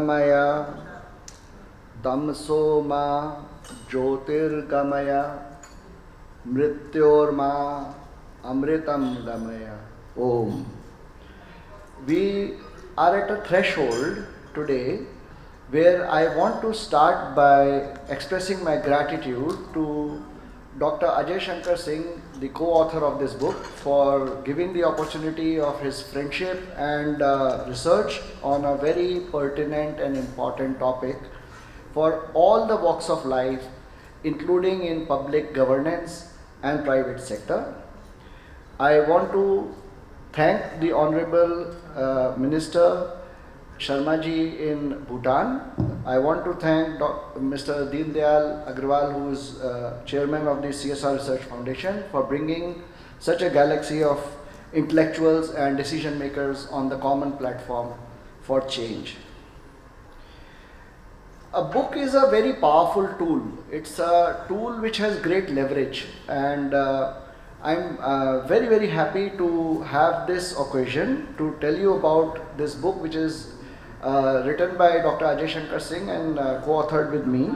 Maya Tamsoma Jyotirgamaya Mrityorma Amritam Gamaya. Om. We are at a threshold today where I want to start by expressing my gratitude to Dr. Ajay Shankar Singh, the co-author of this book, for giving the opportunity of his friendship and research on a very pertinent and important topic for all the walks of life, including in public governance and private sector. I want to thank the Honorable Minister Sharma ji in Bhutan. I want to thank Mr. Deen Dayal Agrawal, who is chairman of the CSR Research Foundation, for bringing such a galaxy of intellectuals and decision makers on the common platform for change. A book is a very powerful tool. It's a tool which has great leverage, and I'm very happy to have this occasion to tell you about this book, which is written by Dr. Ajay Shankar Singh and co-authored with me,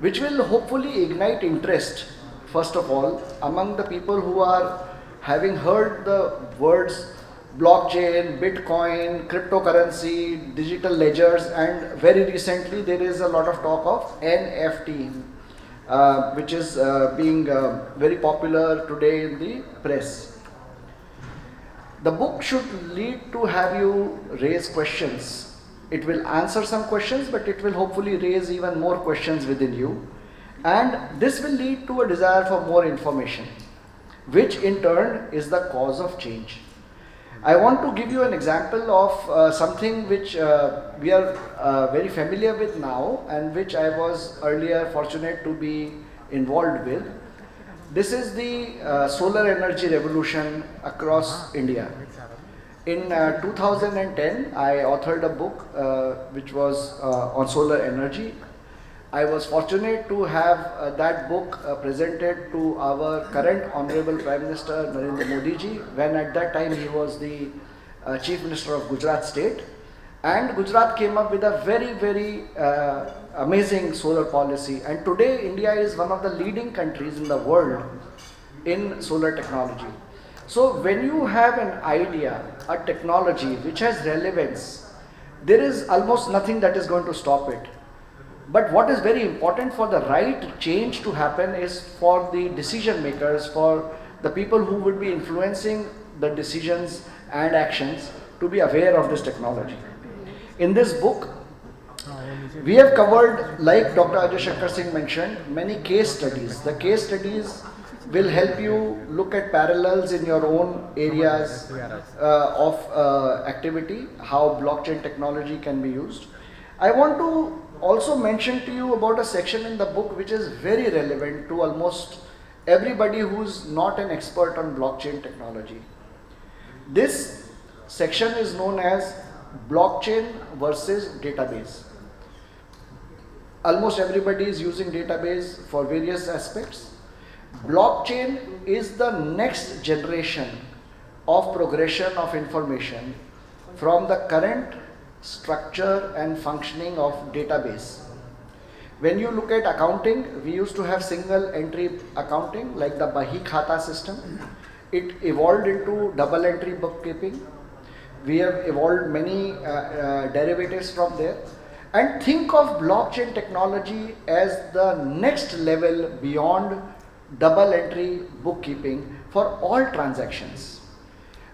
which will hopefully ignite interest, first of all, among the people who are having heard the words blockchain, Bitcoin, cryptocurrency, digital ledgers, and very recently there is a lot of talk of NFT, which is being very popular today in the press. The book should lead to have you raise questions. It will answer some questions, but it will hopefully raise even more questions within you. And this will lead to a desire for more information, which in turn is the cause of change. I want to give you an example of something which we are very familiar with now, and which I was earlier fortunate to be involved with. This is the solar energy revolution across India. In 2010, I authored a book which was on solar energy. I was fortunate to have that book presented to our current Honorable Prime Minister Narendra Modi ji, when at that time he was the Chief Minister of Gujarat State. And Gujarat came up with a very amazing solar policy. And today India is one of the leading countries in the world in solar technology. So when you have an idea, a technology which has relevance, there is almost nothing that is going to stop it. But what is very important for the right change to happen is for the decision makers, for the people who would be influencing the decisions and actions, to be aware of this technology. In this book, we have covered, like Dr. Ajay Shankar Singh mentioned, many case studies. The case studies will help you look at parallels in your own areas of activity, how blockchain technology can be used. I want to also mention to you about a section in the book which is very relevant to almost everybody who's not an expert on blockchain technology. This section is known as blockchain versus database. Almost everybody is using database for various aspects. Blockchain is the next generation of progression of information from the current structure and functioning of database. When you look at accounting, we used to have single entry accounting like the Bahi Khata system. It evolved into double entry bookkeeping. We have evolved many derivatives from there. And think of blockchain technology as the next level beyond double entry bookkeeping for all transactions.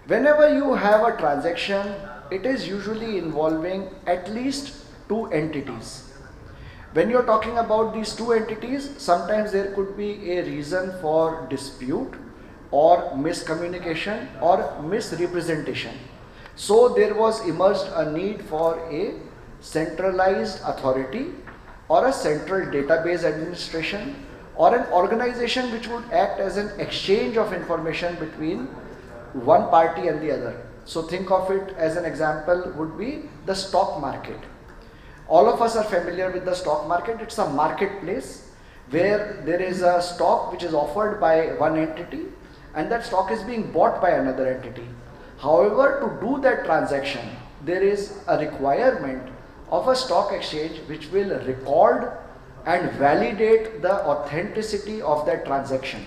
Whenever you have a transaction, it is usually involving at least two entities. When you're talking about these two entities, sometimes there could be a reason for dispute or miscommunication or misrepresentation. So there was emerged a need for a centralized authority or a central database administration or an organization which would act as an exchange of information between one party and the other. So think of it as an example would be the stock market. All of us are familiar with the stock market. It's a marketplace where there is a stock which is offered by one entity and that stock is being bought by another entity. However, to do that transaction, there is a requirement of a stock exchange which will record and validate the authenticity of that transaction.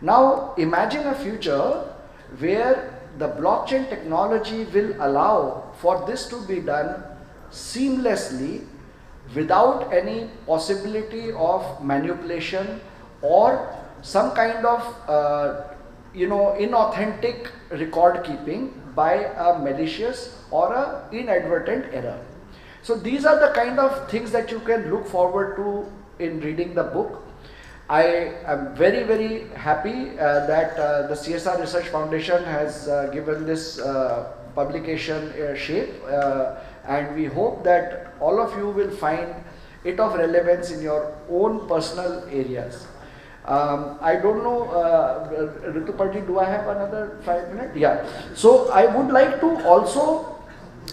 Now imagine a future where the blockchain technology will allow for this to be done seamlessly without any possibility of manipulation or some kind of inauthentic record keeping by a malicious or a inadvertent error. So these are the kind of things that you can look forward to in reading the book. I am very, very happy that the CSR Research Foundation has given this publication shape, and we hope that all of you will find it of relevance in your own personal areas. I don't know, Rituparji, do I have another 5 minutes? Yeah. So I would like to also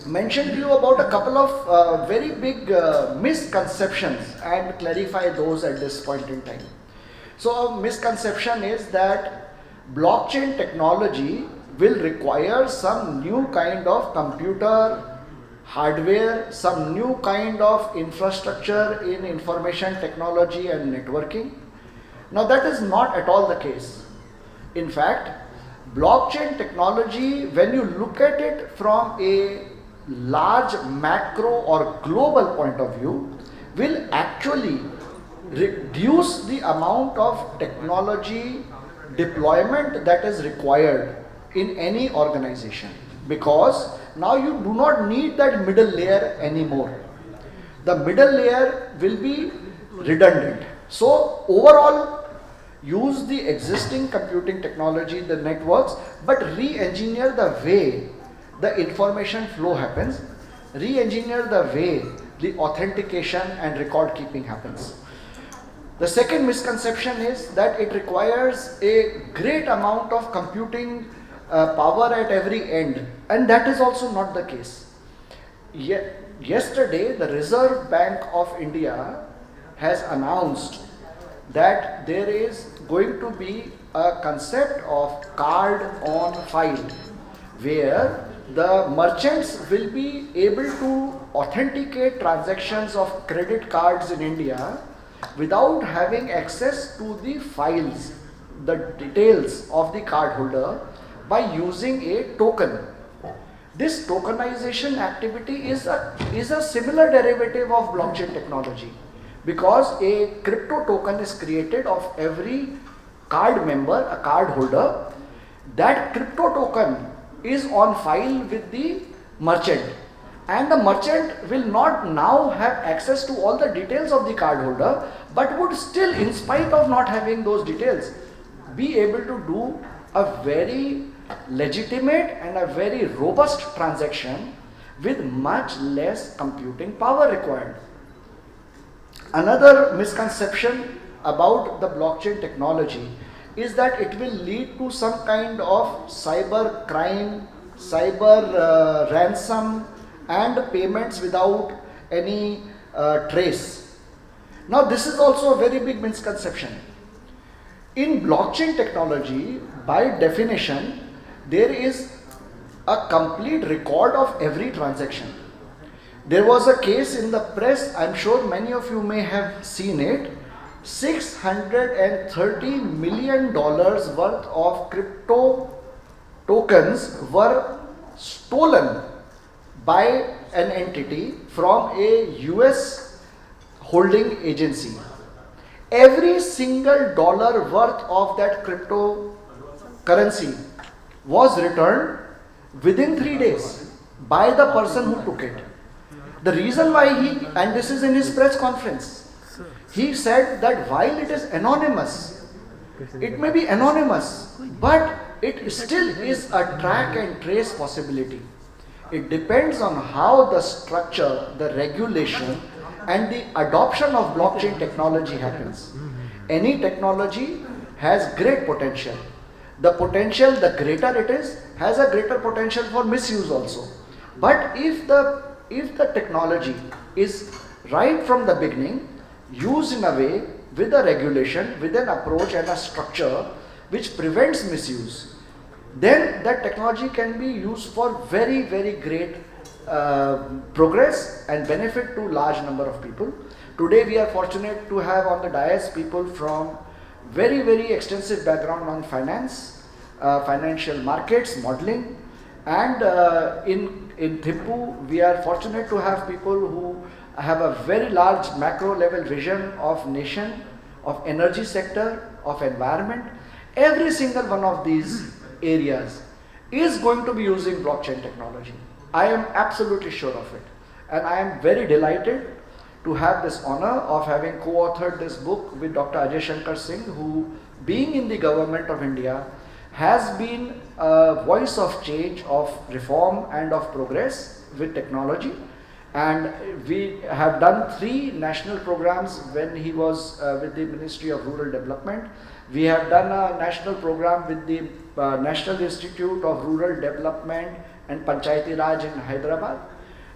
mention to you about a couple of very big misconceptions and clarify those at this point in time. So a misconception is that blockchain technology will require some new kind of computer hardware, some new kind of infrastructure in information technology and networking. Now that is not at all the case. In fact, blockchain technology, when you look at it from a large macro or global point of view, will actually reduce the amount of technology deployment that is required in any organization, because now you do not need that middle layer anymore. The middle layer will be redundant. So overall, use the existing computing technology, the networks, but re-engineer the way the information flow happens, re-engineer the way the authentication and record keeping happens. The second misconception is that it requires a great amount of computing power at every end, and that is also not the case. Yesterday, the Reserve Bank of India has announced that there is going to be a concept of card on file, where the merchants will be able to authenticate transactions of credit cards in India without having access to the files, the details of the cardholder, by using a token. This tokenization activity is a similar derivative of blockchain technology, because a crypto token is created of every card member, a card holder. That crypto token is on file with the merchant, and the merchant will not now have access to all the details of the card holder, but would still, in spite of not having those details, be able to do a very legitimate and a very robust transaction with much less computing power required. Another misconception about the blockchain technology is that it will lead to some kind of cyber crime, cyber ransom, and payments without any trace. Now this is also a very big misconception. In blockchain technology, by definition, there is a complete record of every transaction. There was a case in the press, I'm sure many of you may have seen it. $630 million worth of crypto tokens were stolen by an entity from a US holding agency. Every single dollar worth of that cryptocurrency was returned within 3 days by the person who took it. The reason why and this is in his press conference, he said that while it is anonymous, it may be anonymous, but it still is a track and trace possibility. It depends on how the structure, the regulation, and the adoption of blockchain technology happens. Any technology has great potential. The potential, the greater it is, has a greater potential for misuse also. But if the technology is right from the beginning, used in a way with a regulation, with an approach and a structure which prevents misuse, then that technology can be used for very, very great progress and benefit to large number of people. Today we are fortunate to have on the dais people from very, very extensive background on finance, financial markets, modeling, and in Thimphu we are fortunate to have people who have a very large macro level vision of nation, of energy sector, of environment. Every single one of these areas is going to be using blockchain technology. I am absolutely sure of it. And I am very delighted to have this honor of having co-authored this book with Dr. Ajay Shankar Singh, who, being in the government of India, has been a voice of change, of reform and of progress with technology. And we have done 3 national programs when he was with the Ministry of Rural Development. We have done a national program with the National Institute of Rural Development and Panchayati Raj in Hyderabad.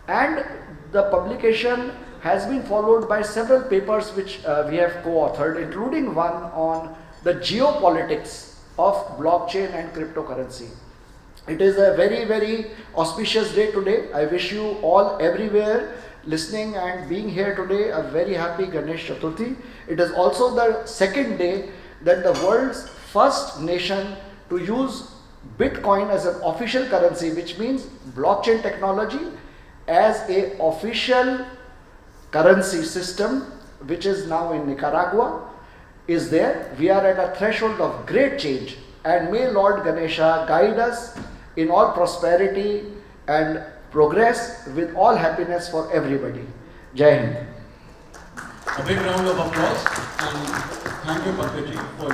And the publication has been followed by several papers which we have co-authored, including one on the geopolitics of blockchain and cryptocurrency. It is a very, very auspicious day today. I wish you all everywhere listening and being here today a very happy Ganesh Chaturthi. It is also the second day that the world's first nation to use Bitcoin as an official currency, which means blockchain technology as a official currency system, which is now in Nicaragua, is there. We are at a threshold of great change, and may Lord Ganesha guide us in all prosperity and progress with all happiness for everybody. Jai Hind. A big round of applause, and thank you, Pankaj ji, for